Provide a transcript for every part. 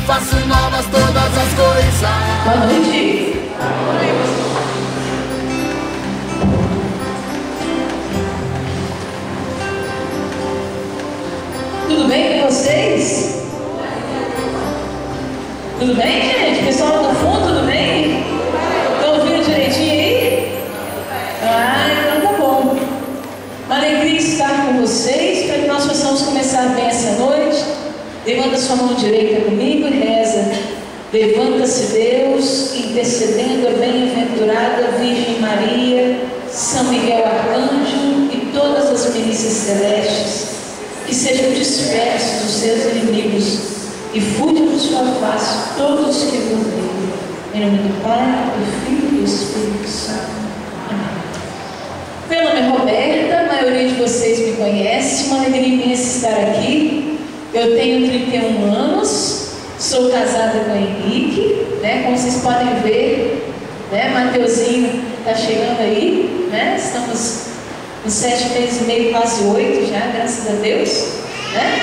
faço novas todas as coisas. Boa noite. Tudo bem com vocês? Tudo bem, gente? Pessoal do fundo, tudo bem? Estão ouvindo direitinho aí? Então tá bom. Uma alegria estar com vocês, para que nós possamos começar bem essa noite. Levanta sua mão direita comigo e reza. Levanta-se Deus, intercedendo a bem-aventurada Virgem Maria, São Miguel Arcanjo e todas as milícias celestes, que sejam dispersos os seus inimigos e fujam de sua face todos os que vos veem. Em nome do Pai, do Filho e do Espírito Santo. Amém. Meu nome é Roberta, a maioria de vocês me conhece, uma alegria imensa estar aqui. Eu tenho 31 anos, sou casada com o Henrique, né? Como vocês podem ver, né? Mateuzinho está chegando aí, né? Estamos uns 7 meses e meio, quase 8 já, graças a Deus, né?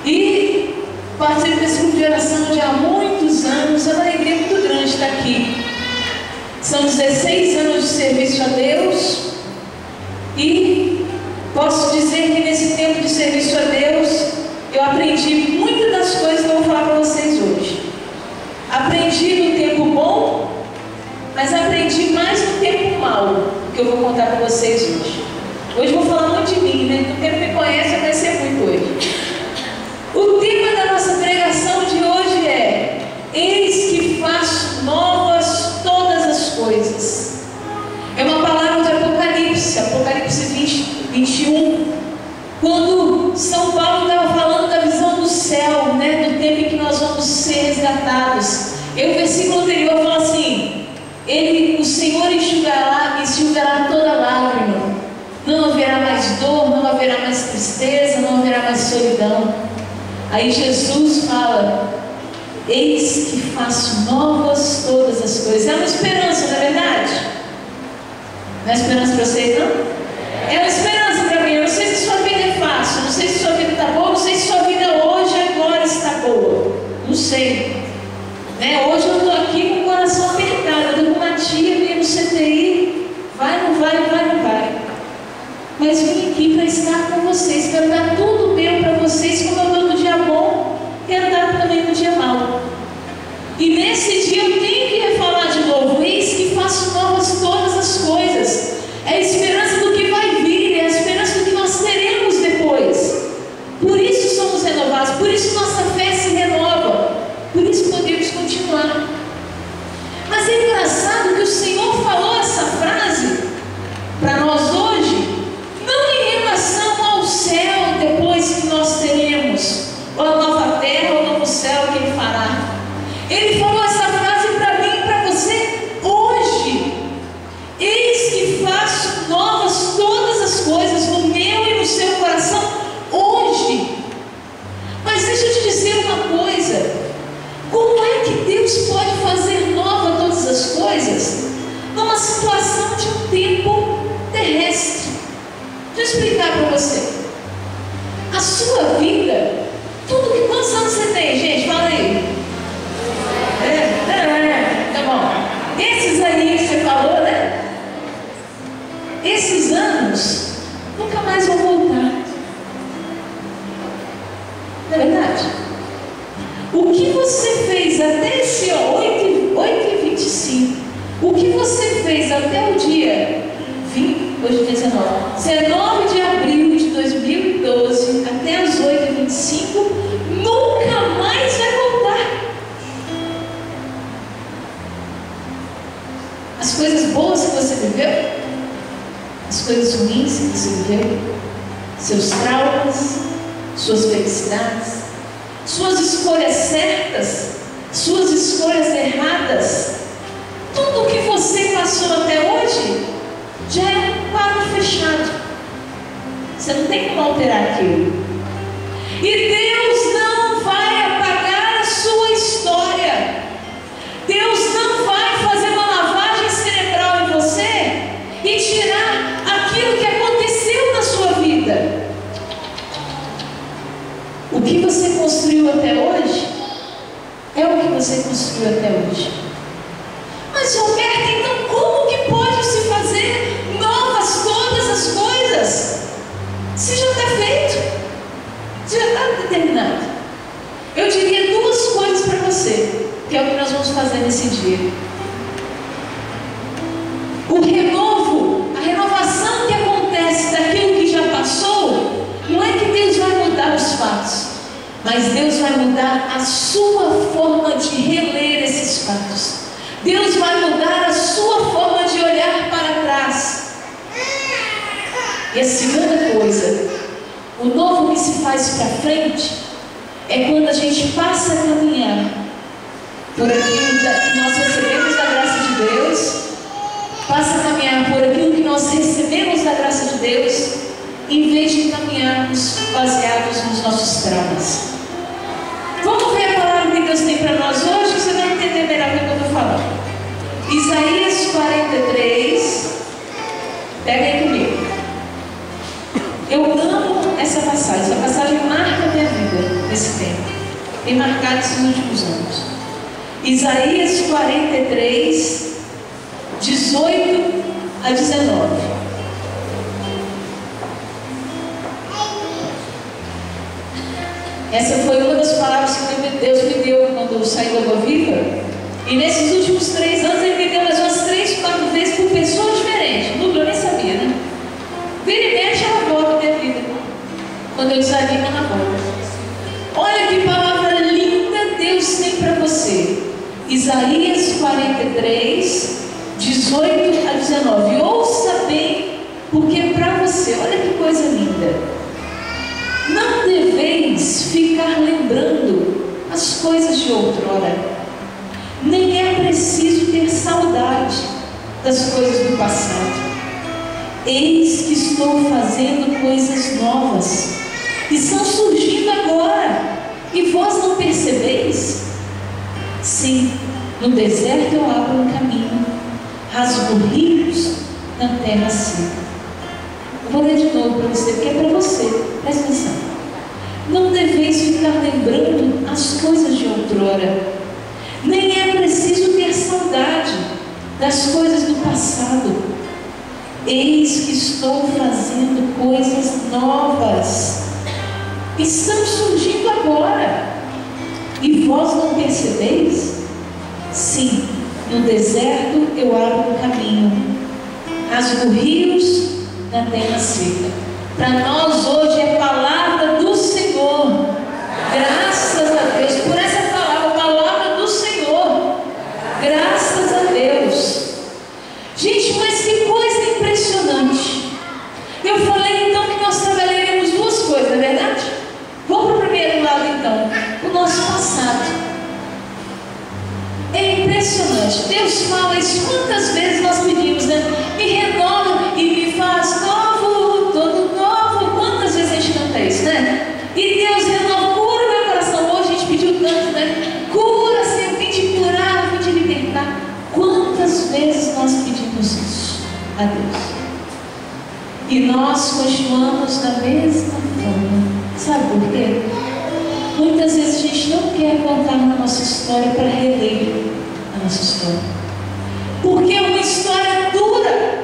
E participo desse grupo de oração já há muitos anos. É uma alegria muito grande estar aqui. São 16 anos de serviço a Deus e posso dizer que nesse tempo de serviço a Deus eu aprendi muitas das coisas que eu vou falar para vocês hoje. Aprendi no tempo bom, mas aprendi mais no tempo mau, que eu vou contar para vocês hoje. Hoje eu vou falar muito de mim, né? No tempo que me conhece, vai ser muito hoje. O tema da nossa pregação de hoje é: eis que faço novas todas as coisas. É uma palavra de Apocalipse, Apocalipse 21, quando São Paulo estava falando da visão do céu, né? Do tempo em que nós vamos ser resgatados. E o versículo anterior fala assim: o Senhor enxugará toda lágrima. Não haverá mais dor, não haverá mais tristeza, não haverá mais solidão. Aí Jesus fala: eis que faço novas todas as coisas. É uma esperança, não é verdade? Não é esperança para vocês, não? É uma esperança para mim. Eu não sei se sua vida é fácil, não sei se sua vida está boa, não sei se sua vida hoje, agora está boa. Não sei, né? Hoje eu estou aqui com o coração apertado. Eu estou com uma tia meio no CTI. Vai, não vai, vai, não vai. Mas vim aqui para estar com vocês. Quero dar tudo meu para vocês, como eu dou no dia bom, quero dar também no dia mau. E nesse dia eu tenho que falar de novo: eis que faço novas todas as coisas. É a esperança do que vai vir, é a esperança do que nós teremos depois. Por isso somos renovados, por isso nossa fé se renova, por isso podemos continuar. Mas é engraçado que o Senhor falou essa frase para nós hoje, não em relação ao céu depois que nós teremos, ou a nova terra, ou o novo céu que Ele fará. Ele falou essa frase para mim e para você hoje: eis que faço novas todas as coisas no meu e no seu coração hoje. Mas deixa eu te dizer uma coisa: como é que Deus pode fazer nova todas as coisas numa situação de um tempo terrestre? Deixa eu explicar para você. A sua vida, tudo que... Quantos anos você tem, gente? Fala aí. Tá bom. Esses aí que você falou, né? Esses anos nunca mais vão voltar. Não é verdade? O que você fez até esse 8h25, o que você fez até o dia 20, hoje é 19 de abril de 2012, até as 8h25, nunca mais vai voltar. As coisas boas que você viveu, as coisas ruins que você viveu, seus traumas, suas felicidades, suas escolhas certas, suas escolhas erradas, tudo que você passou até hoje já é um quadro fechado. Você não tem como alterar aquilo. E Deus não vai apagar a sua história. Deus não vai fazer uma lavagem cerebral em você e tirar aquilo que aconteceu na sua vida. O que você construiu até hoje você construiu até hoje. Mas, Roberta, então como que pode se fazer novas todas as coisas? Se já está feito, se já está determinado. Eu diria duas coisas para você, que é o que nós vamos fazer nesse dia. O renovo, a renovação que acontece daquilo que já passou, não é que Deus vai mudar os fatos, mas Deus vai mudar a sua forma de reler esses fatos. Deus vai mudar a sua forma de olhar para trás. E a segunda coisa, o novo que se faz para frente, é quando a gente passa a caminhar por aquilo que nós recebemos da graça de Deus, passa a caminhar por aquilo que nós recebemos da graça de Deus, em vez de caminharmos baseados nos nossos traumas. Vamos ver a palavra que Deus tem para nós hoje, que você vai entender melhor o que eu estou falando. Isaías 43, pega aí comigo. Eu amo essa passagem marca a minha vida nesse tempo, tem marcado esses últimos anos. Isaías 43, 18 a 19. Essa foi uma das palavras que Deus me deu quando eu saí da Água Viva. E nesses últimos 3 anos Ele me deu mais umas 3, 4 vezes por pessoas diferentes. Nunca, eu nem sabia, né? Vira e mexe, ela volta a minha vida. Quando eu desanimo, ela volta. Olha que palavra linda Deus tem para você. Isaías 43, 18 a 19. Ouça bem, porque é para você. Olha que coisa linda. Não deveis ficar lembrando as coisas de outrora, nem é preciso ter saudade das coisas do passado. Eis que estou fazendo coisas novas, estão surgindo agora, e vós não percebeis? Sim, no deserto eu abro um caminho, rasgo rios na terra seca. Eu vou ler de novo para você, porque é para você, presta atenção. Não deveis ficar lembrando as coisas de outrora, nem é preciso ter saudade das coisas do passado. Eis que estou fazendo coisas novas, estão surgindo agora, e vós não percebeis? Sim, no deserto eu abro um caminho, rasgo rios na terra seca. Para nós hoje é palavra do Senhor. Graças a Deus por essa palavra do Senhor. Graças a Deus. Gente, mas que coisa impressionante. Eu falei então que nós trabalharemos duas coisas, não é verdade? Vamos para o primeiro lado então, o nosso passado. É impressionante. Deus fala isso. Quantas vezes nós pedimos, né? Me renova e me faz novo, todo novo. Quantas vezes a gente canta isso, né? E Deus renova, cura o meu coração. Hoje a gente pediu tanto, né? Cura, Senhor, vim te curar, vim te libertar. Quantas vezes nós pedimos isso a Deus? E nós continuamos da mesma forma. Sabe por quê? Muitas vezes a gente não quer contar a nossa história para reler a nossa história. Porque é uma história dura,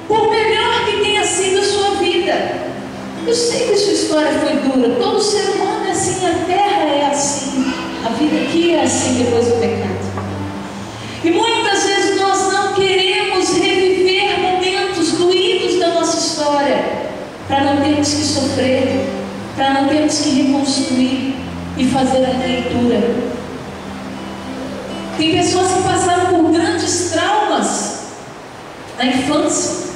por melhor que tenha sido a sua vida. Eu sei que a sua história foi dura, todo ser humano é assim, a terra é assim, a vida aqui é assim depois do pecado. E muitas vezes nós não queremos reviver momentos doídos da nossa história, para não termos que sofrer, para não termos que reconstruir e fazer a leitura. Tem pessoas que passaram por grandes traumas na infância.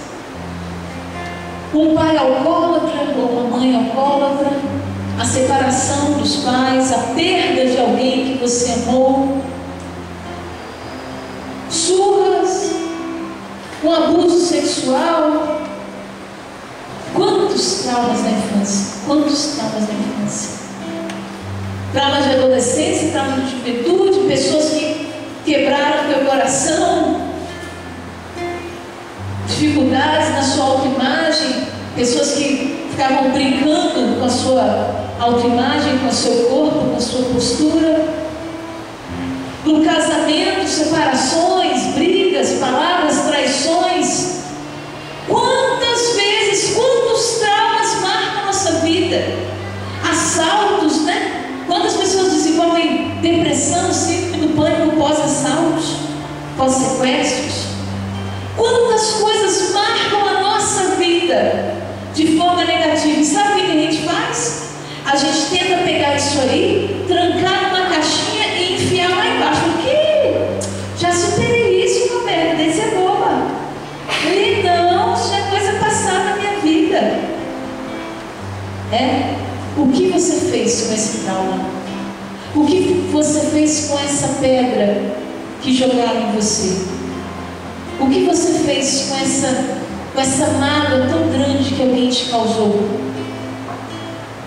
Um pai alcoólatra ou uma mãe alcoólatra, a separação dos pais, a perda de alguém que você amou, surras, um abuso sexual. Quantos traumas na infância? Quantos traumas na infância? Traumas de adolescência, traumas de juventude, pessoas que quebraram teu coração, dificuldades na sua autoimagem, pessoas que ficavam brincando com a sua autoimagem, com o seu corpo, com a sua postura. por casamento, separações, brigas, palavras, traições. Quantas vezes, quantos traumas marcam a nossa vida? Assaltos, né? Quantas pessoas desenvolvem depressão, síndrome do pânico pós-assaltos, pós-sequestros? Quantas coisas marcam a nossa vida de forma negativa? E sabe o que a gente faz? A gente tenta pegar isso aí, trancar numa caixinha e enfiar lá embaixo. Porque já superei isso, Roberto, desse é boba. E não, isso é coisa passada na minha vida. O que você fez com esse trauma? O que você fez com essa pedra que jogaram em você? O que você fez com essa mágoa tão grande que alguém te causou?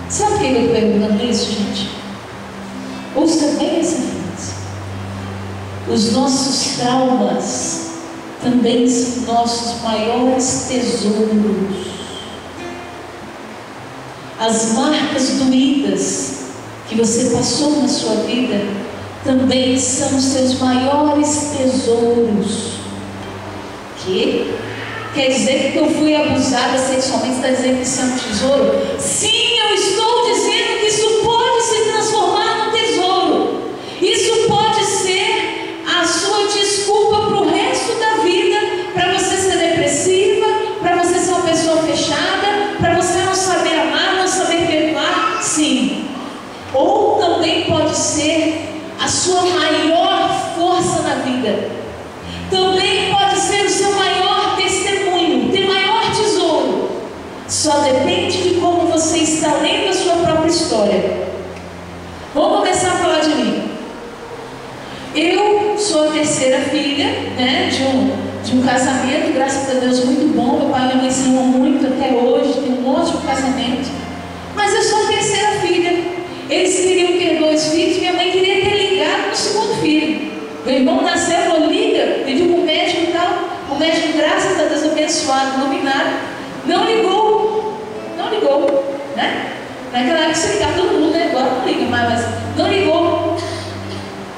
Sabe por que eu estou perguntando isso, gente? Ouça bem essa frase. Os nossos traumas também são nossos maiores tesouros. As marcas doídas que você passou na sua vida também são os seus maiores tesouros. Que? Quer dizer que eu fui abusada sexualmente? Está dizendo que isso é um tesouro? Sim, eu estou dizendo que isso pode se transformar num tesouro. Isso pode ser a sua desculpa para o resto da vida, para você ser depressiva, para você ser uma pessoa fechada, para você não saber amar, não saber perdoar. Sim. Ou também pode ser a sua maior força na vida. Também pode ser o seu maior testemunho, teu maior tesouro. Só depende de como você está lendo a sua própria história. Vamos começar a falar de mim. Eu sou a terceira filha, né, de um casamento, graças a Deus, muito bom. Meu pai e minha mãe se amam muito até hoje, tem um ótimo casamento. Mas eu sou a terceira filha. Eles queriam ter 2 filhos, minha mãe queria ter ligado no segundo filho. Meu irmão nasceu, falou, liga, pediu para o médico e tal. O médico, graças a Deus, abençoado, iluminado, não ligou, né? Naquela época você ligava todo mundo, né? Agora não liga mais, mas não ligou.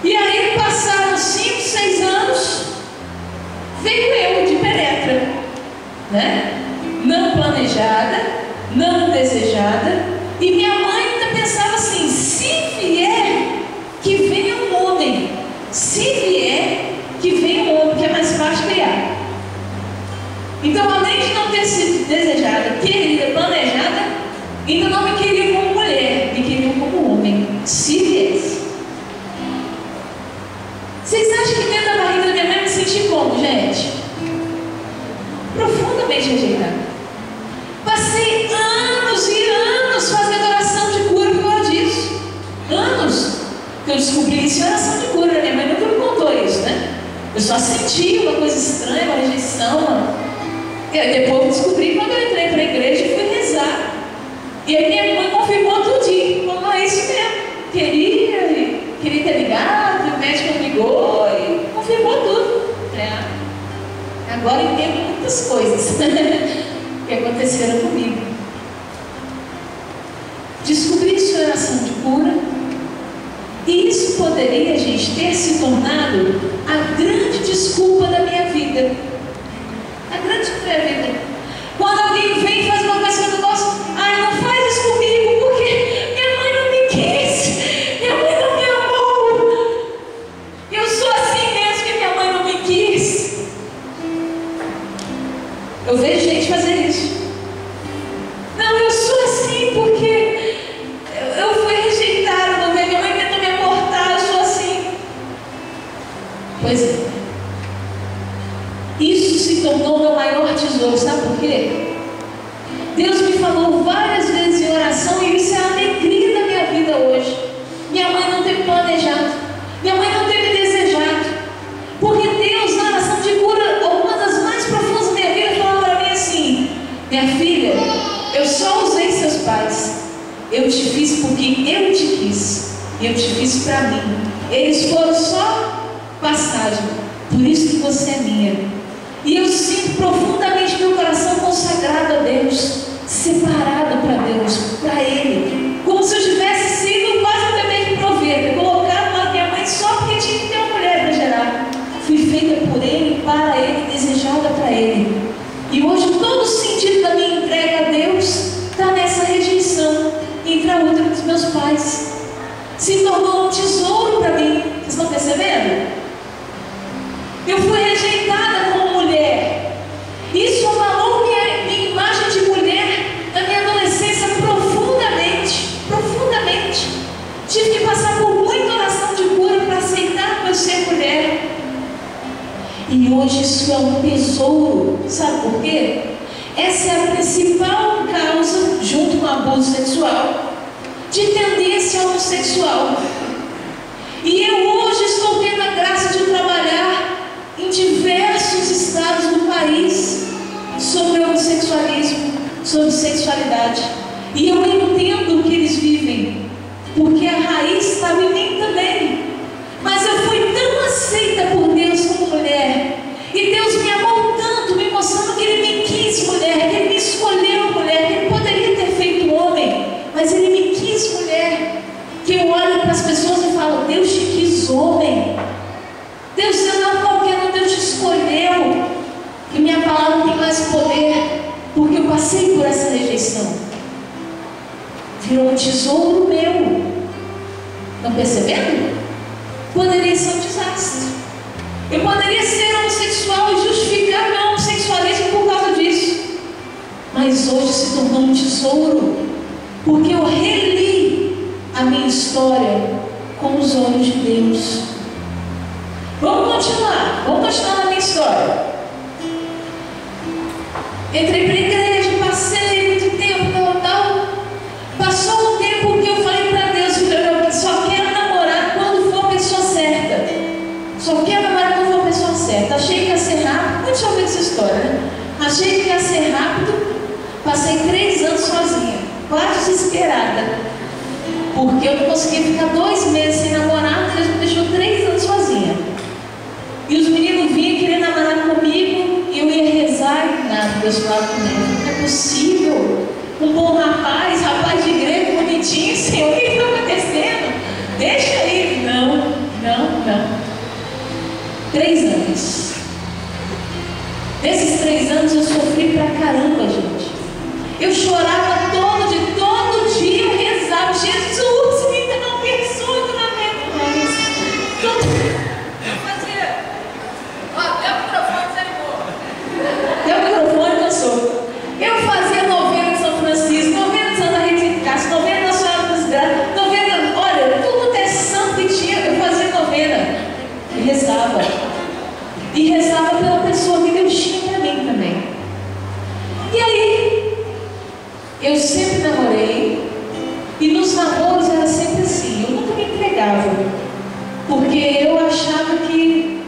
E aí passaram 5, 6 anos, veio eu de penetra, né? Não planejada, não desejada, e minha mãe ainda pensava assim, se vier, que venha um homem. Se vier, que venha um homem, que é mais fácil criar. Então, além de não ter sido desejada, querida, planejada, ainda não me queriam como mulher, me queriam como homem, se viesse. Vocês acham que dentro da barriga da minha mãe eu me senti como, gente? Profundamente rejeitada. Passei anos e anos fazendo oração de cura por causa disso. Anos. Eu descobri isso em oração de cura. Minha mãe nunca me contou isso, né? Eu só senti uma coisa estranha, uma rejeição. E aí depois eu descobri quando eu entrei para a igreja e fui rezar. E aí minha mãe confirmou tudinho. Falou, é isso mesmo. Queria ter ligado, o médico ligou e confirmou tudo. Agora eu entendo muitas coisas que aconteceram comigo. Descobri isso em oração de cura. E isso poderia, gente, ter se tornado a grande desculpa da minha vida. A grande desculpa da minha vida. Quando alguém vem e faz uma coisa que eu não gosto, não faz isso comigo, porque minha mãe não me quis, minha mãe não me amou. Eu sou assim mesmo que minha mãe não me quis. Eu vejo gente fazer isso. Não, eu sou assim porque eu fui rejeitada, minha mãe tentou me abortar, eu sou assim. Pois é. Isso se tornou meu maior tesouro, sabe por quê? Deus me falou várias vezes em oração e isso é a alegria da minha vida hoje. Minha mãe não teve planejado, minha mãe não teve desejado, porque Deus, na oração de cura, uma das mais profundas da minha vida, falou para mim assim: minha filha, eu só usei seus pais, eu te fiz porque eu te quis, eu te fiz para mim, eles foram só passagem, por isso que você é minha. E eu sinto profundamente meu coração consagrado a Deus, separado para Deus, para Ele, como se eu tivesse sido quase um bebê de proveta, colocado lá minha mãe só porque tinha que ter uma mulher. essa é a principal causa, junto com o abuso sexual, de tendência homossexual. E eu hoje estou tendo a graça de trabalhar em diversos estados do país sobre homossexualismo, sobre sexualidade. E eu entendo o que eles vivem, porque a raiz estava em mim também. Mas eu fui tão aceita por Deus como mulher, e Deus me amou tanto, me mostrando que Ele me quis mulher, que Ele me escolheu mulher, que Ele poderia ter feito homem, mas Ele me quis mulher. Que eu olho para as pessoas e falo: Deus te quis homem, Deus não é qualquer um, Deus te escolheu. E minha palavra tem mais poder, porque eu passei por essa rejeição. Virou um tesouro meu. Estão percebendo? Poderia ser um desastre. Eu poderia ser homossexual e justificar meu homossexualismo por causa disso, mas hoje se tornou um tesouro, porque eu reli a minha história com os olhos de Deus. Vamos continuar na minha história. Entrei para a igreja, passei muito tempo, tal. Passou um tempo que eu falei para Deus: eu só quero namorar quando for a pessoa certa. Só quero namorar quando for a pessoa certa. Achei que ia ser rápido. Muito já ouvi essa história, né? Achei que ia ser rápido. Passei 3 anos sozinha, quase desesperada, porque eu não conseguia ficar 2 meses sem namorar. Deus me deixou 3 anos sozinha. E os meninos vinham querer namorar comigo, e eu ia rezar e nada. Deus falava comigo: não é possível. Um bom rapaz de igreja, bonitinho, Senhor, o que está acontecendo? Deixa aí. Não. 3 anos. Nesses 3 anos eu sofri pra caramba, gente. Eu chorava todo dia eu rezava: Jesus, me dá uma pessoa que não aguento mais. Eu fazia. Até o microfone desanimou. Até o microfone cansou. Eu fazia novena de São Francisco, novena de Santa Rita de Castro, novena da Senhora dos Graças, novena, olha, tudo até santo que tinha, eu fazia novena. E rezava pela pessoa que Deus tinha para mim também. E aí, eu sempre namorei, e nos namoros era sempre assim, eu nunca me entregava, porque eu achava que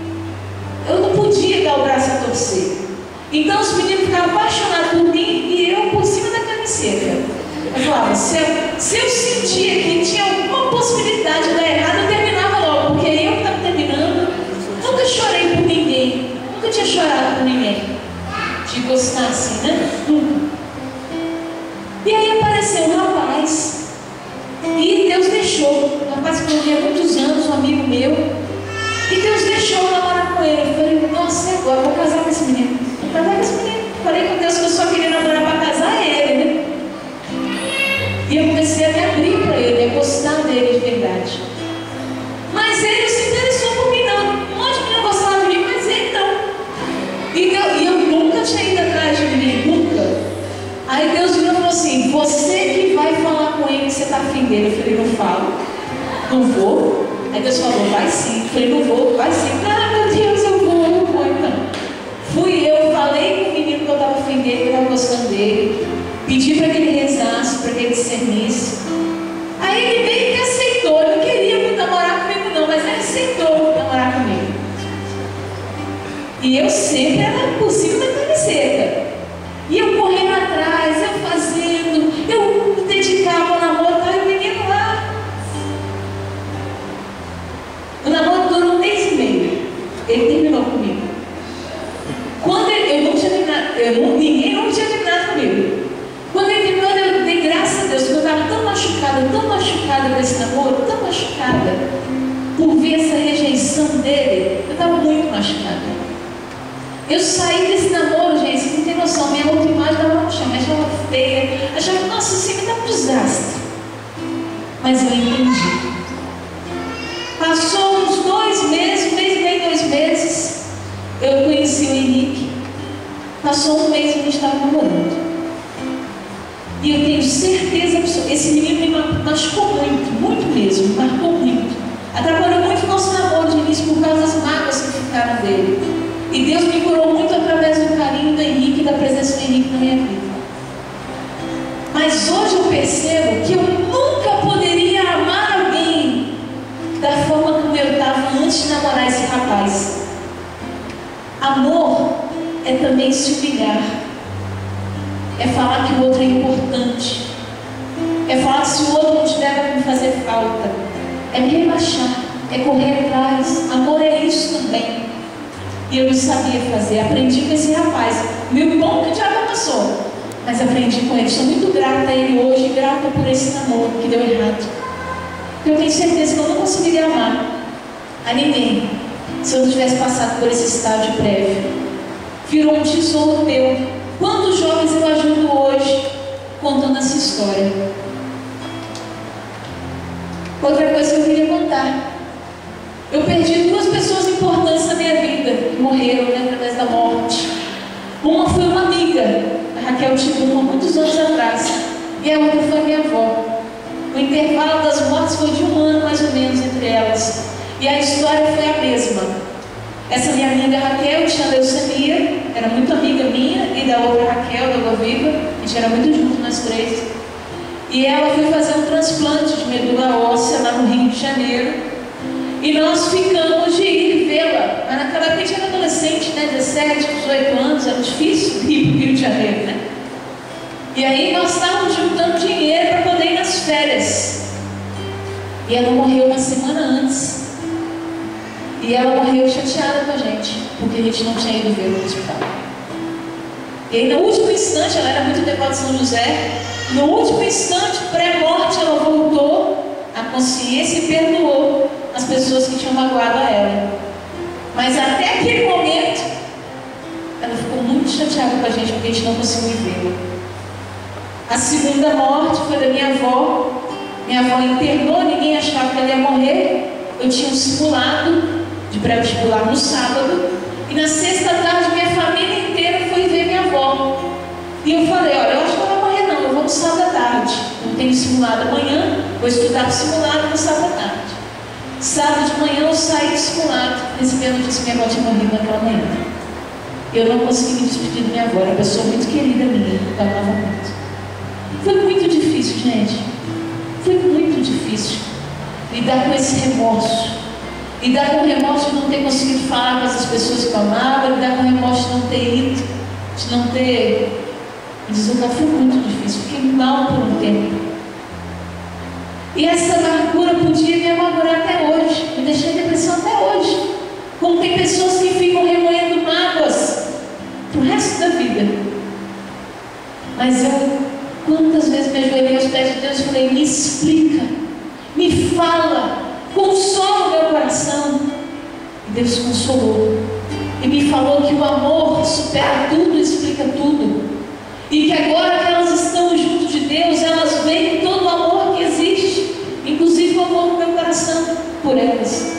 eu não podia dar o braço a torcer. Então os meninos ficavam apaixonados por mim, e eu por cima da camiseta. Eu falava: se eu sentia que tinha alguma possibilidade de dar errado, eu terminava logo, porque eu que estava terminando. Nunca chorei por ninguém, nunca tinha chorado por ninguém, de gostar assim, né? E aí apareceu um rapaz, e Deus deixou. Um rapaz que eu conhecia há muitos anos, um amigo meu, e Deus deixou eu namorar com ele. Eu falei: nossa, agora eu vou casar com esse menino. Vou casar com esse menino. Falei com Deus que eu só queria namorar para casar ele, né? E eu comecei a me abrir para ele, a gostar dele de verdade. Mas ele não se interessou por mim, não. Um monte de menino gostava de mim, mas ele não. E eu nunca tinha ido atrás de mim, nunca. Aí Deus virou e falou assim: você que vai falar com ele que você está afim dele. Eu falei: não falo, não vou. Aí Deus falou: vai sim. Eu falei: não vou, vai sim. Ah, meu Deus, eu vou então. Fui eu, falei com o menino que eu estava afim dele, que eu estava gostando dele. Pedi para que ele rezasse, para que ele discernisse. Aí ele meio que aceitou. Ele não queria muito namorar comigo não, mas ele aceitou namorar comigo. E eu sempre era por cima da camiseta. E eu correndo atrás, eu fazendo, eu me dedicava ao namoro, e o menino lá. O namoro durou 1 mês e meio. Ele terminou comigo. Quando eu não tinha terminado, ninguém não tinha terminado comigo. Quando ele terminou, eu dei graças a Deus, porque eu estava tão machucada com esse namoro, tão machucada, por ver essa rejeição dele. Eu estava muito machucada. Eu saí desse namoro, gente, você não tem noção. Minha autoimagem estava no chão, me achava feia, achava: nossa, isso aqui está um desastre. Mas eu entendi. Passou uns 2 meses, 1 mês e meio, 2 meses, eu conheci o Henrique. Passou 1 mês e a gente estava namorando. E eu tenho certeza absoluta, esse menino me machucou muito mesmo, me marcou muito. Atrapalhou muito o nosso namoro de início por causa das mágoas que ficaram dele. E Deus me curou muito através do carinho do Henrique e da presença do Henrique na minha vida. Mas hoje eu percebo que eu nunca poderia amar alguém da forma como eu estava antes de namorar esse rapaz. Amor é também se humilhar, é falar que o outro é importante, é falar que se o outro não tiver vai me fazer falta, é me rebaixar, é correr atrás. Amor é isso também. E eu não sabia fazer, aprendi com esse rapaz. Meu bom que o diabo passou, mas aprendi com ele. Sou muito grata a ele hoje, grata por esse namoro que deu errado. Eu tenho certeza que eu não conseguiria amar a ninguém se eu não tivesse passado por esse estágio prévio. Virou um tesouro meu. Quantos jovens eu ajudo hoje contando essa história? Outra coisa que eu queria contar: eu perdi 2 pessoas importantes na minha vida, que morreram, né, através da morte. Uma foi uma amiga, a Raquel Tibum, há muitos anos atrás, e a outra foi a minha avó. O intervalo das mortes foi de 1 ano mais ou menos entre elas, e a história foi a mesma. Essa minha amiga Raquel tinha leucemia, era muito amiga minha e da outra Raquel, da Água Viva, a gente era muito junto, nós 3. E ela foi fazer um transplante de medula óssea lá no Rio de Janeiro, e nós ficamos de ir vê-la. Mas naquela época a gente era adolescente, né, 17, 18 anos, era difícil ir para o Rio de Janeiro, né? E aí nós estávamos juntando dinheiro para poder ir nas férias. E ela morreu uma semana antes. E ela morreu chateada com a gente, porque a gente não tinha ido vê-la no hospital. E aí no último instante, ela era muito devota de São José, no último instante, pré-morte, ela voltou à consciência e perdoou as pessoas que tinham magoado a ela. Mas até aquele momento, ela ficou muito chateada com a gente, porque a gente não conseguiu vê-la. A segunda morte foi da minha avó. Minha avó internou, ninguém achava que ela ia morrer. Eu tinha um simulado de pré-vestibular no sábado, e na sexta tarde minha família inteira foi ver minha avó. E eu falei: olha, eu acho que ela não vai morrer não, eu vou no sábado à tarde. Não tenho simulado amanhã, vou estudar para o simulado no sábado à tarde. Sábado de manhã eu saí do simulado, recebi a notícia que minha avó tinha morrido naquela manhã. Eu não consegui me despedir da minha avó, era uma pessoa muito querida minha, eu amava muito. Foi muito difícil, gente. Foi muito difícil lidar com esse remorso. Lidar com o remorso de não ter conseguido falar com essas pessoas que eu amava, lidar com o remorso de não ter ido, de não ter... Foi muito difícil, fiquei mal por um tempo. E essa amargura podia me amargurar até hoje, me deixar em depressão até hoje. Como tem pessoas que ficam remoendo mágoas pro resto da vida. Mas eu, quantas vezes me ajoelhei aos pés de Deus e falei: me explica, me fala, consola o meu coração. E Deus consolou e me falou que o amor supera tudo e explica tudo, e que agora que elas estão junto de Deus, elas veem todo o amor que existe, inclusive o amor no meu coração por elas,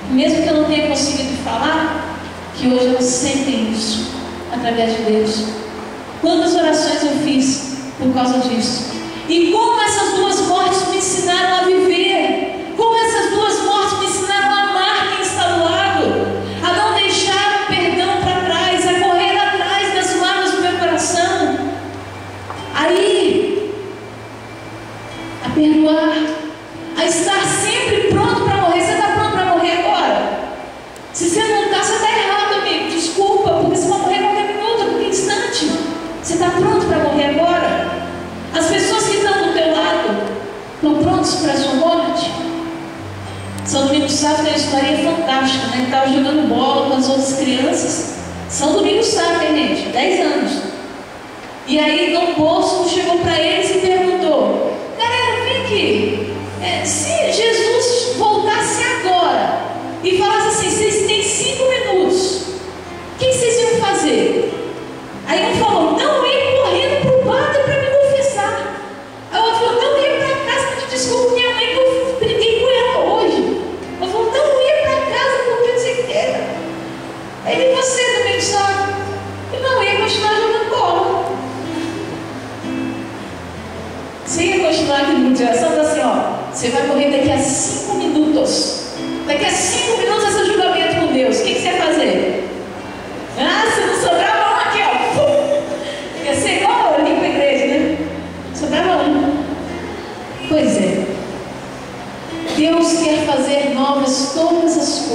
mesmo que eu não tenha conseguido falar, que hoje elas sentem isso através de Deus. Quantas orações eu fiz por causa disso, e como essas 2 mortes me ensinaram a viver, como essas 2 mortes me ensinaram a amar quem está do lado, a não deixar o perdão para trás, a correr atrás das mágoas do meu coração, aí a perdoar, a estar sempre pronto para morrer. Você está pronto para morrer agora? Se você não está, você está errado, amigo, desculpa, porque você vai morrer a qualquer minuto, a qualquer instante. Você está pronto para morrer agora? As pessoas que estão do teu lado estão prontos para a sua morte? São Domingos Sá tem uma história fantástica, né? Ele estava jogando bola com as outras crianças. São Domingos Sá, gente, 10 anos. E aí Dom Bosco chegou para eles e perguntou: galera, vem aqui, se Jesus voltasse agora e falasse assim: vocês têm 5 minutos, o que vocês iam fazer? Aí um falou: não, eu ia correndo para o padre para me confessar. Aí o outro falou: não, eu ia para casa pedir desculpa minha mãe, que eu briguei com ela hoje. Eu falou: não, eu ia para casa porque não sei o que era. Aí ele: você também sabe? Eu não, eu ia continuar jogando bola.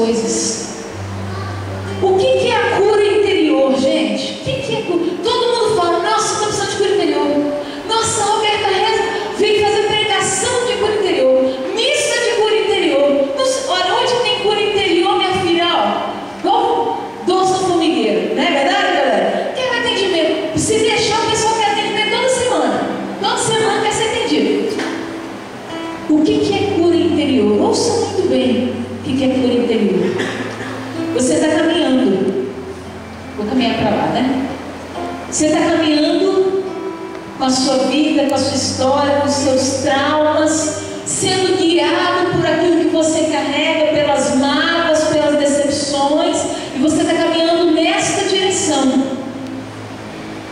coisas. O que é a cura interior, gente? O que é cura? Todo mundo fala, nossa, estou precisando de cura interior. Nossa, a Roberta Reza veio fazer pregação de cura interior, missa de cura interior. Olha, onde tem cura interior, minha filha, ó, igual doce no formigueiro, não é verdade, galera? Quem vai atendimento? Se deixar, o pessoal quer atendimento toda semana quer ser atendido. O que é cura interior? Ouça muito bem o que é cura interior. Você está caminhando, vou caminhar para lá, né? Você está caminhando com a sua vida, com a sua história, com os seus traumas, sendo guiado por aquilo que você carrega, pelas mágoas, pelas decepções, e você está caminhando nesta direção.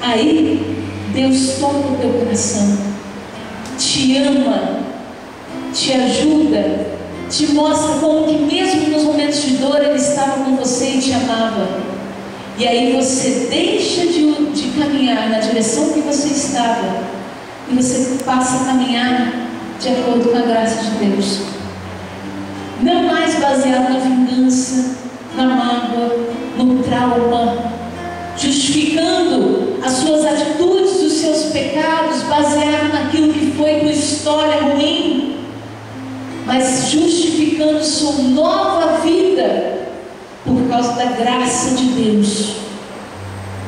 Aí, Deus toca o teu coração, te ama, te ajuda, te mostra como que mesmo nos momentos de dor Ele estava com você e te amava. E aí você deixa de caminhar na direção que você estava e você passa a caminhar de acordo com a graça de Deus. Não mais baseado na vingança, na mágoa, no trauma, justificando as suas atitudes, os seus pecados, baseado naquilo que foi tua história ruim, mas justificando sua nova vida por causa da graça de Deus.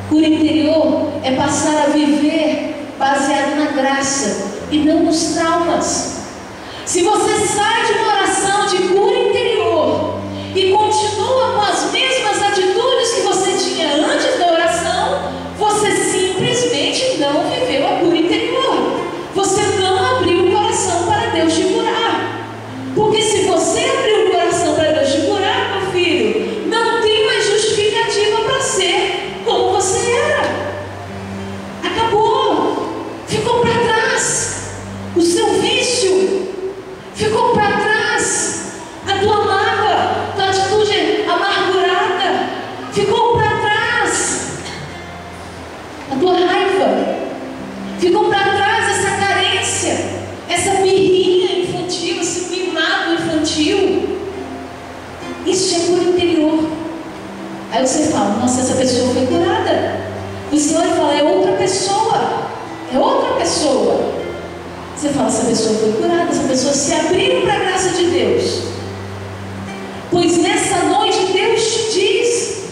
Cura interior é passar a viver baseado na graça e não nos traumas. Se você sai de uma oração de cura interior e continua com as mesmas atitudes que você tinha antes da oração, você simplesmente não viveu a cura interior. Você não abriu o coração para Deus te curar. Porque se você abrir o coração para Deus te curar, meu filho, não tem mais justificativa para ser como você era. Acabou. Ficou para trás o seu vício. Ficou para trás a tua mágoa, tua atitude amargurada. Ficou para trás a tua raiva. Ficou para trás essa carência, essa birrinha infantil, esse mimado infantil. Isso é cura interior. Aí você fala, nossa, essa pessoa foi curada. Você olha e fala, é outra pessoa. É outra pessoa. Você fala, essa pessoa foi curada, essa pessoa se abriu para a graça de Deus. Pois nessa noite Deus te diz,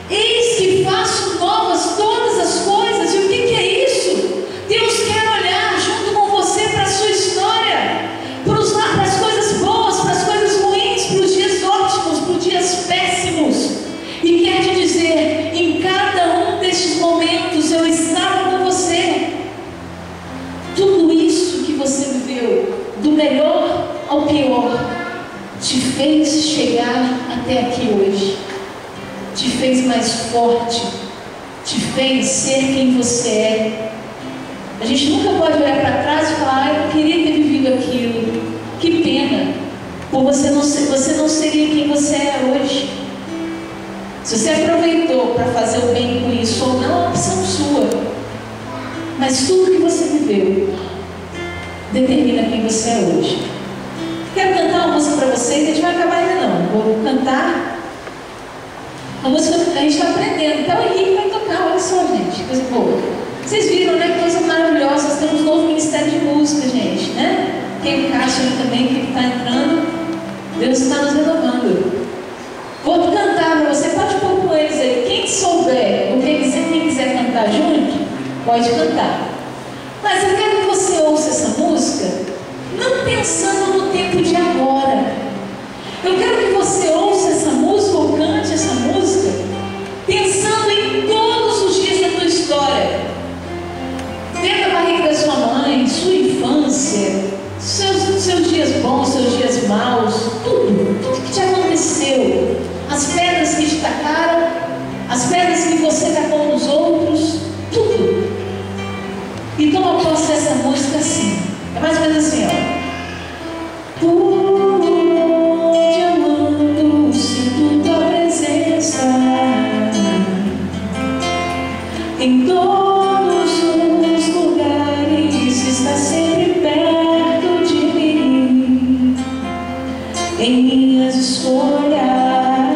eis que faço novas todas as coisas. E o que é isso? Deus quer olhar junto com você para a sua história, para as coisas boas, para as coisas ruins, para os dias ótimos, para os dias péssimos, e quer te dizer, em cada um destes momentos eu estava com você. Tudo isso que você viveu, do melhor ao pior, te fez chegar até aqui hoje, te fez mais forte, te fez ser quem você é. A gente nunca pode olhar para trás e falar, eu não queria ter vivido aquilo, que pena, por você não seria quem você é hoje. Se você aproveitou para fazer o bem com isso ou não, é uma opção sua, mas tudo que você viveu determina quem você é hoje. Quero cantar uma música para vocês, a gente vai acabar ainda não, vou cantar uma música que a gente está aprendendo, então o Henrique vai tocar, olha só gente, coisa boa. Vocês viram, né, que coisa maravilhosa, nós temos um novo ministério de música, gente, né? Tem o Cássio aí também que está entrando, Deus está nos renovando. Vou cantar para você, pode pôr com eles aí, quem souber, ou quem quiser cantar junto, pode cantar. Mas eu quero que você ouça essa música, não pensando no tempo de agora. Eu quero que você ouça essa música, ou cante essa música, pensando em todos os dias da tua história. Dentro da barriga da sua mãe, sua infância, seus dias bons, seus dias maus, tudo que te aconteceu, as pedras que te tacaram, as pedras que você tacou nos outros, tudo. E toma posse dessa música assim, é mais ou menos assim, ó. Por onde eu ando, sinto tua presença, em todos os lugares está sempre perto de mim, em minhas escolhas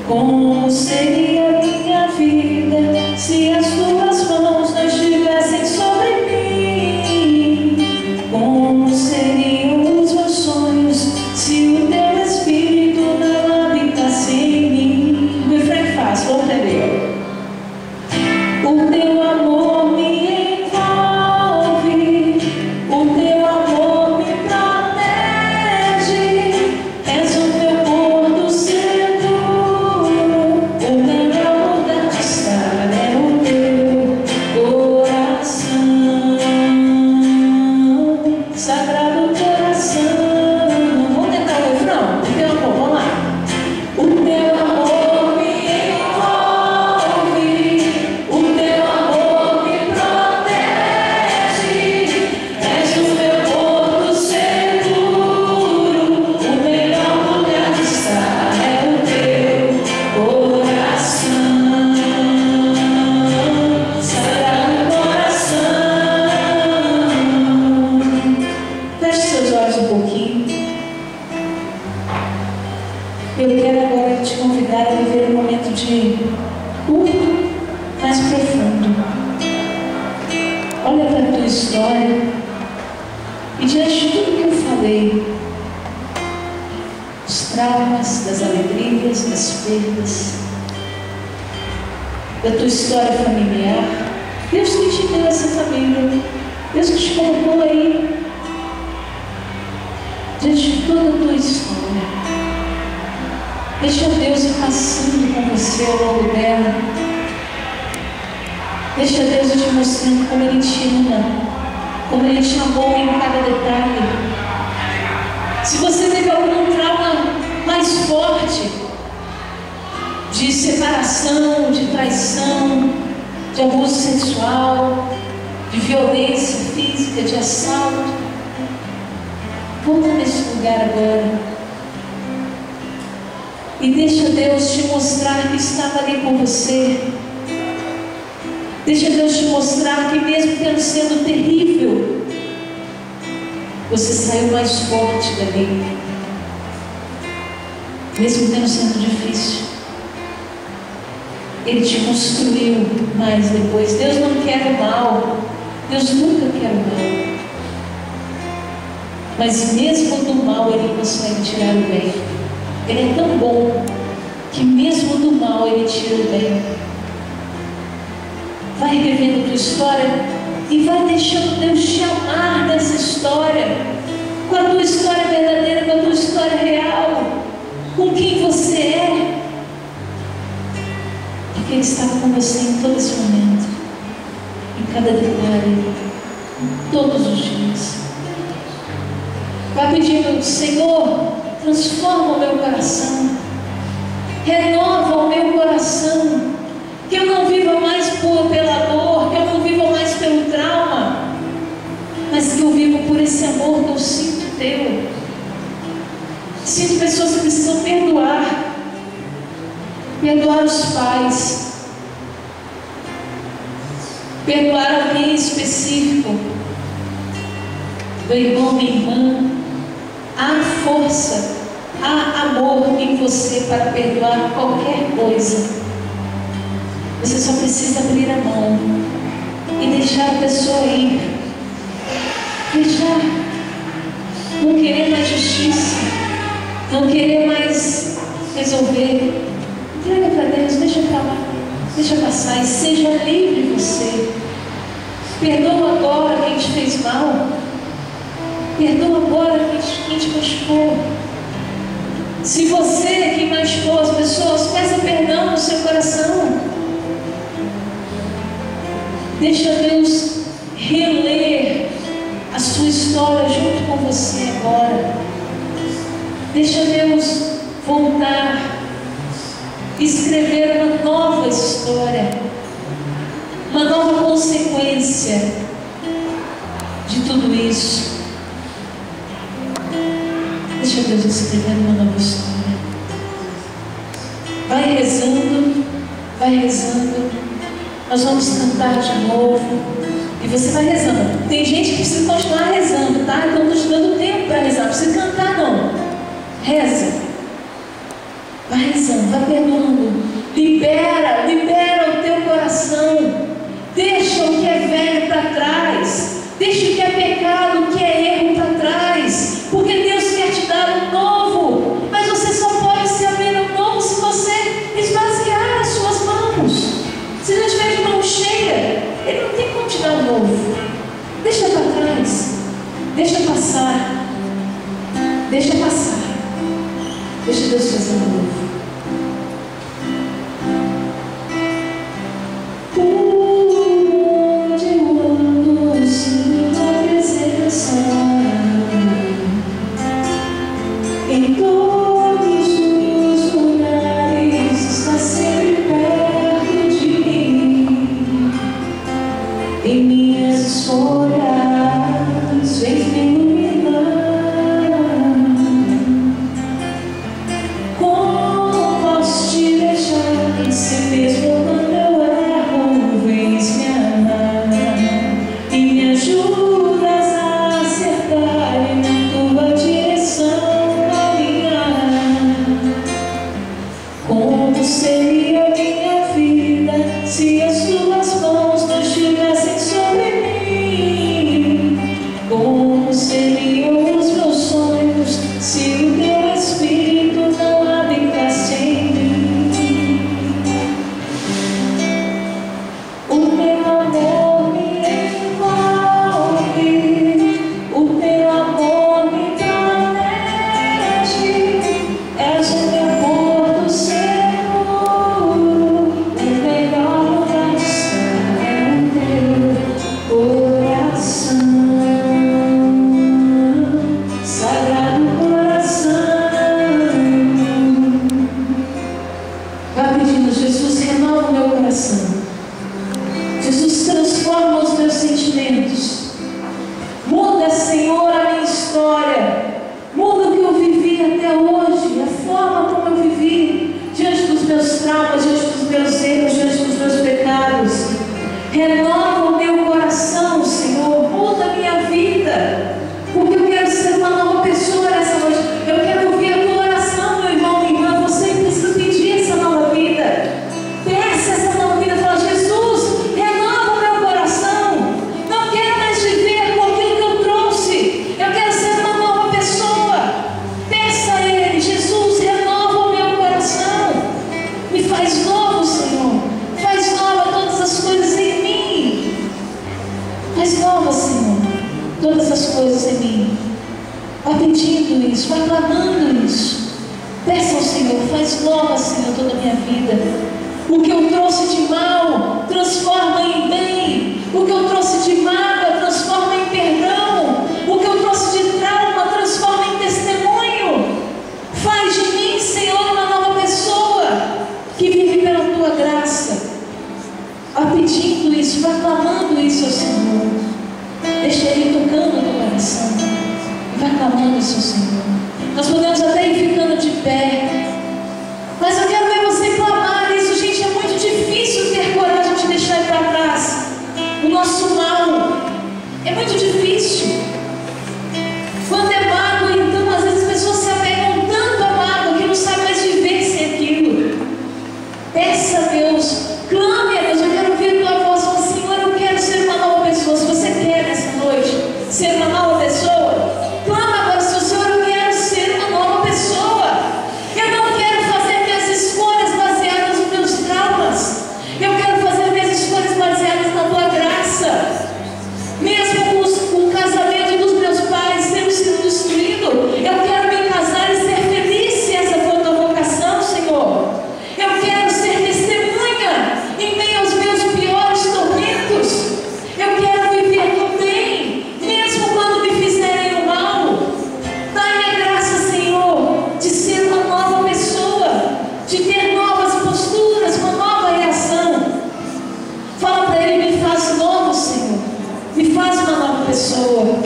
Como seria minha vida se as tuas mãos não estivessem sobre mim? Como seriam os meus sonhos se o teu Espírito não habitasse em mim? O refrão é fácil, vamos aprender. O teu amor me envolve, o teu amor me protege, és o meu porto seguro, o melhor lugar de estar é o teu coração, Sagrado Coração. Vamos tentar o refrão? O teu amor, vamos lá. O teu amor me envolve, o teu amor me protege, és o meu porto seguro, o melhor lugar de estar é o teu coração, Sagrado Coração. Feche seus olhos um pouquinho. Eu quero agora te convidar a viver um momento de culto mais profundo. Olha para a tua história e diante de tudo que eu falei, dos traumas, das alegrias, das perdas, da tua história familiar, Deus que te deu essa família, Deus que te colocou aí, diante de toda a tua história. Deixa Deus ir passando com você ao longo dela. Deixa Deus ir te mostrando como Ele te ama, como Ele te amou em cada detalhe. Se você teve algum trauma mais forte, de separação, de traição, de abuso sexual, de violência física, de assalto, volta nesse lugar agora. E deixa Deus te mostrar que estava ali com você. Deixa Deus te mostrar que mesmo tendo sido terrível, você saiu mais forte dali. Mesmo tendo sido difícil, Ele te construiu mais depois. Deus não quer o mal. Deus nunca quer o mal. Mas mesmo do mal Ele consegue tirar o bem. Ele é tão bom que mesmo do mal Ele tira o bem. Vai revendo a tua história e vai deixando Deus te amar nessa história, com a tua história verdadeira, com a tua história real, com quem você é, porque Ele estava com você em todo esse momento, em cada detalhe, todos os dias. Vai pedindo: Senhor, transforma o meu coração, renova o meu coração, que eu não viva mais pela dor, que eu não viva mais pelo trauma, mas que eu viva por esse amor que eu sinto teu. Sinto pessoas que precisam perdoar os pais, perdoar alguém específico, do irmão, minha irmã. Há força, há amor em você para perdoar qualquer coisa. Você só precisa abrir a mão e deixar a pessoa ir. Deixar. Não querer mais justiça, não querer mais resolver. Entrega para Deus, deixa para lá, deixa passar e seja livre você. Perdoa agora quem te fez mal. Perdoa agora quem te machucou. Se você que machucou as pessoas, peça perdão no seu coração. Deixa Deus reler a sua história junto com você agora. Deixa Deus voltar, escrever uma nova história, uma nova consequência de tudo isso. Deixa Deus escrever uma nova história. Vai rezando, vai rezando. Nós vamos cantar de novo. E você vai rezando. Tem gente que precisa continuar rezando, tá? Então eu estou te dando tempo para rezar. Não precisa cantar não. Reza. Vai rezando, vai perdoando. Libera o teu coração. Deixa o que é velho para trás. Deixa o que é pecado, o que é erro para trás. Porque Deus quer te dar um novo. Mas você só pode se abrir um novo se você esvaziar as suas mãos. Se não estiver de mão cheia, Ele não tem como te dar um novo. Deixa para trás. Deixa passar. Deixa passar. Deixa Deus fazer um novo. Por onde eu ando, sinto a presença. Em todos os lugares está sempre perto de mim. Em minhas escolhas vem me iluminar. Como posso te deixar, se mesmo quando eu erro vens me amar e me ajudas a acertar e na tua direção caminhar? Como seria minha vida se as tuas mãos não estivessem sobre mim? Como seriam os meus sonhos se o teu Espírito não habitasse em mim? O teu amor me envolve, o teu amor me protege. És o meu porto seguro, o melhor lugar de estar é o teu coração. Sagrado coração. Vai pedindo: Jesus, renova o meu coração. Jesus, transforma os meus sentimentos. Muda, Senhor, a minha história. Muda o que eu vivi até hoje, a forma como eu vivi, diante dos meus traumas, diante dos meus erros, diante dos meus pecados. Renova o meu coração, Senhor. Muda a minha vida, porque eu quero ser uma nova pessoa nessa noite. Eu quero ouvir a tua oração, meu irmão, minha irmã. Você precisa pedir essa nova vida. Peça essa nova vida. Fala: Jesus, renova o meu coração. Não quero mais viver com aquilo que eu trouxe. Eu quero ser uma nova pessoa. Peça a Ele: Jesus, renova o meu coração. Me faz novo, Senhor. Faz nova todas as coisas em mim. Faz nova, Senhor, todas as coisas em mim. Vai pedindo isso, vai clamando isso. Peça ao Senhor: faz nova, Senhor, toda a minha vida. O que eu trouxe de mal, transforma em bem. O que eu trouxe de mágoa, transforma em perdão. O que eu trouxe de trauma, transforma em testemunho. Faz de mim, Senhor, uma nova pessoa que vive pela tua graça. Vai pedindo isso, vai clamando isso ao Senhor. Deixa Ele tocando no teu coração. Vai clamando isso ao Senhor. Nós podemos até ir ficando de pé, mas eu quero ver você clamar isso. Gente, é muito difícil ter coragem de deixar para trás o nosso mal. É muito difícil. Quando é mágoa, então, às vezes as pessoas se apegam tanto à mágoa que não sabem mais viver sem aquilo. Peça a Deus, clame a Deus. Eu quero ouvir a tua voz. Fala: Senhor, eu quero ser uma nova pessoa. Se você quer nessa noite ser uma nova pessoa, clama agora: Senhor, eu quero ser uma nova pessoa. Eu não quero fazer minhas escolhas baseadas nos meus traumas. Eu quero fazer minhas escolhas baseadas na tua graça. Mesmo com o casamento dos meus pais tendo sido destruído, eu quero me casar e ser feliz, se essa for a tua vocação, Senhor. Eu quero ser testemunha em meio aos meus piores tormentos. Eu quero viver no bem, mesmo quando me fizerem o mal. Dá-me a graça, Senhor, de ser uma nova pessoa, de ter novas posturas, uma nova reação. Fala para Ele: me faz novo, Senhor. Me faz uma nova pessoa.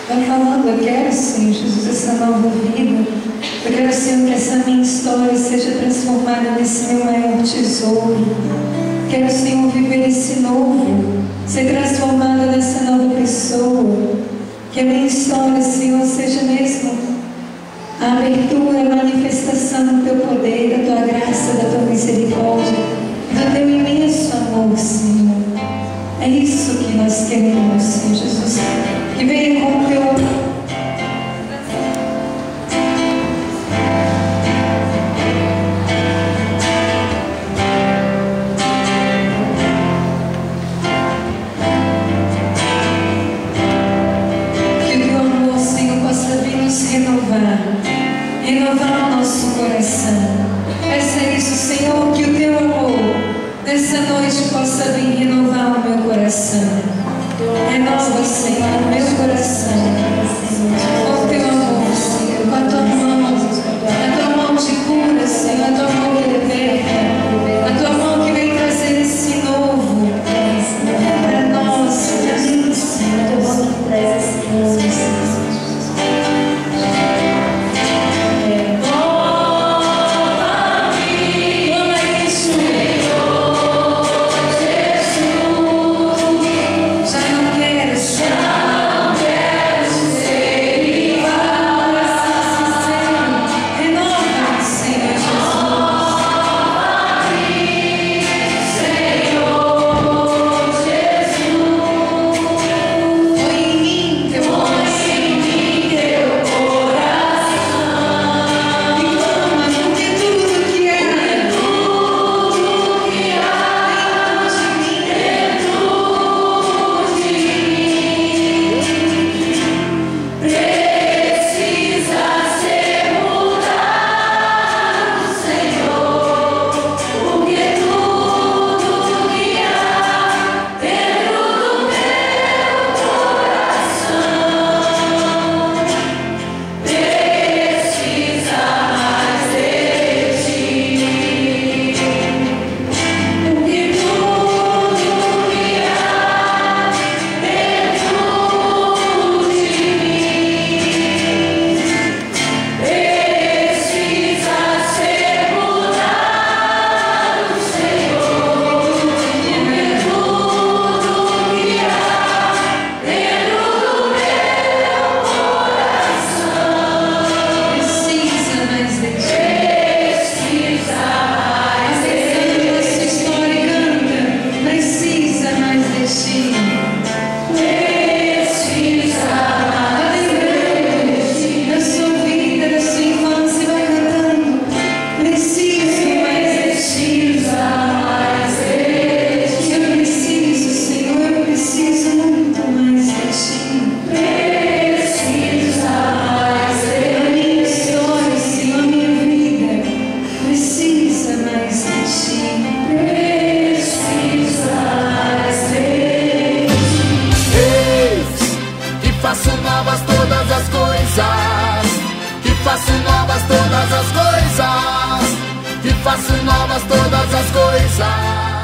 Vai falando: eu quero, Senhor Jesus, essa nova vida. Eu quero, Senhor, que essa minha história seja transformada nesse meu maior tesouro. Quero, Senhor, viver esse novo, ser transformada nessa nova pessoa. Que a minha história, Senhor, seja a abertura, a manifestação do teu poder, da tua graça, da tua misericórdia, do teu imenso amor, Senhor. É isso que nós queremos, Senhor Jesus, que venha com o teu amor. Renovar o nosso coração. Peça isso, Senhor, que o teu amor nessa noite possa vir renovar o meu coração. Renova, Senhor, o meu coração. Com o teu amor, Senhor, com a tua mão de cura, Senhor, a tua mão que liberta, a tua mão que vem trazer esse novo para nós, para mim, Senhor, a tua mão que traz esse novo. Faço novas todas as coisas.